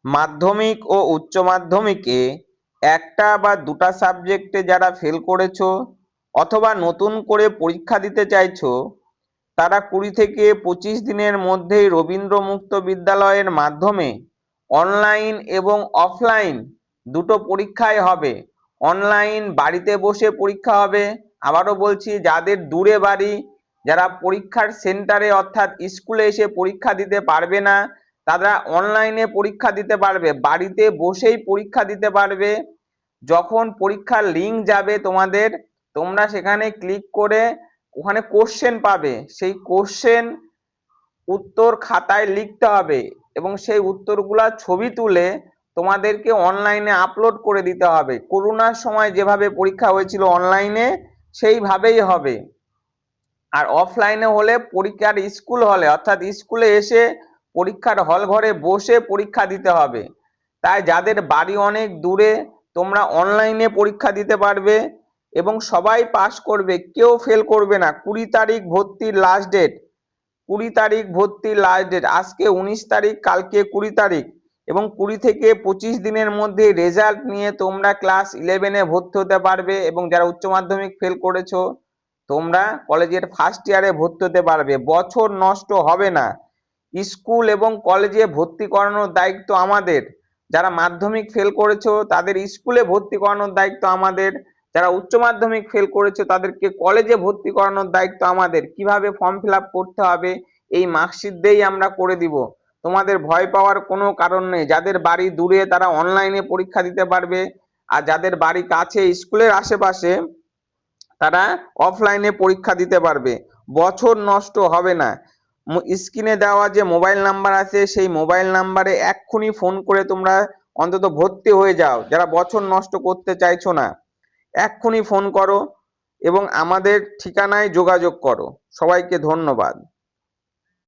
মাধ্যমিক ও উচ্চ মাধ্যমিকে একটা বা দুটা সাবজেক্টে যারা ফেল করেছো অথবা নতুন করে পরীক্ষা দিতে চাইছো, তারা 20 থেকে 25 দিনের মধ্যেই রবীন্দ্র মুক্ত বিদ্যালয়ের মাধ্যমে অনলাইন এবং অফলাইন দুটো পরীক্ষাই হবে। অনলাইন বাড়িতে বসে পরীক্ষা হবে। আবারও বলছি, যাদের দূরে বাড়ি, যারা পরীক্ষার সেন্টারে অর্থাৎ স্কুলে এসে পরীক্ষা দিতে পারবে না, তারা অনলাইনে পরীক্ষা দিতে পারবে, বাড়িতে বসেই পরীক্ষা দিতে পারবে। যখন পরীক্ষার লিঙ্ক যাবে তোমাদের, তোমরা সেখানে ক্লিক করে ওখানে কোশ্চেন পাবে, সেই কোশ্চেন উত্তর খাতায় লিখতে হবে এবং সেই উত্তরগুলা ছবি তুলে তোমাদেরকে অনলাইনে আপলোড করে দিতে হবে। করোনার সময় যেভাবে পরীক্ষা হয়েছিল অনলাইনে, সেইভাবেই হবে। আর অফলাইনে হলে পরীক্ষার স্কুল হলে অর্থাৎ স্কুলে এসে পরীক্ষার হল ঘরে বসে পরীক্ষা দিতে হবে। তাই যাদের বাড়ি অনেক দূরে, তোমরা অনলাইনে পরীক্ষা দিতে পারবে এবং সবাই পাস করবে, কেউ ফেল করবে না। 20 তারিখ ভর্তির লাস্ট ডেট, 20 তারিখ ভর্তির লাস্ট ডেট। আজকে 19 তারিখ, কালকে 20 তারিখ, এবং 20 থেকে 25 দিনের মধ্যে রেজাল্ট নিয়ে তোমরা ক্লাস 11-এ ভর্তি হতে পারবে। এবং যারা উচ্চ মাধ্যমিক ফেল করেছো, তোমরা কলেজের ফার্স্ট ইয়ারে ভর্তি হতে পারবে। বছর নষ্ট হবে না। স্কুল এবং কলেজে ভর্তি করানোর দায়িত্ব আমাদের। যারা মাধ্যমিক ফেল করেছো তাদের স্কুলে ভর্তি করানোর দায়িত্ব আমাদের। যারা উচ্চ মাধ্যমিক ফেল করেছো তাদেরকে কলেজে ভর্তি করানোর দায়িত্ব আমাদের। কিভাবে ফর্ম ফিল আপ করতে হবে এই মার্কশিট দিয়েই আমরা করে দিব। তোমাদের ভয় পাওয়ার কোনো কারণ নেই। যাদের বাড়ি দূরে তারা অনলাইনে পরীক্ষা দিতে পারবে, আর যাদের বাড়ি কাছে স্কুলের আশেপাশে তারা অফলাইনে পরীক্ষা দিতে পারবে। বছর নষ্ট হবে না। স্ক্রিনে দেওয়া যে মোবাইল নাম্বার আছে সেই মোবাইল নাম্বারে এক্ষুনি ফোন করে তোমরা অন্তত ভর্তি হয়ে যাও। যারা বছর নষ্ট করতে চাইছো না, এক্ষুনি ফোন করো এবং আমাদের ঠিকানায় যোগাযোগ করো। সবাইকে ধন্যবাদ।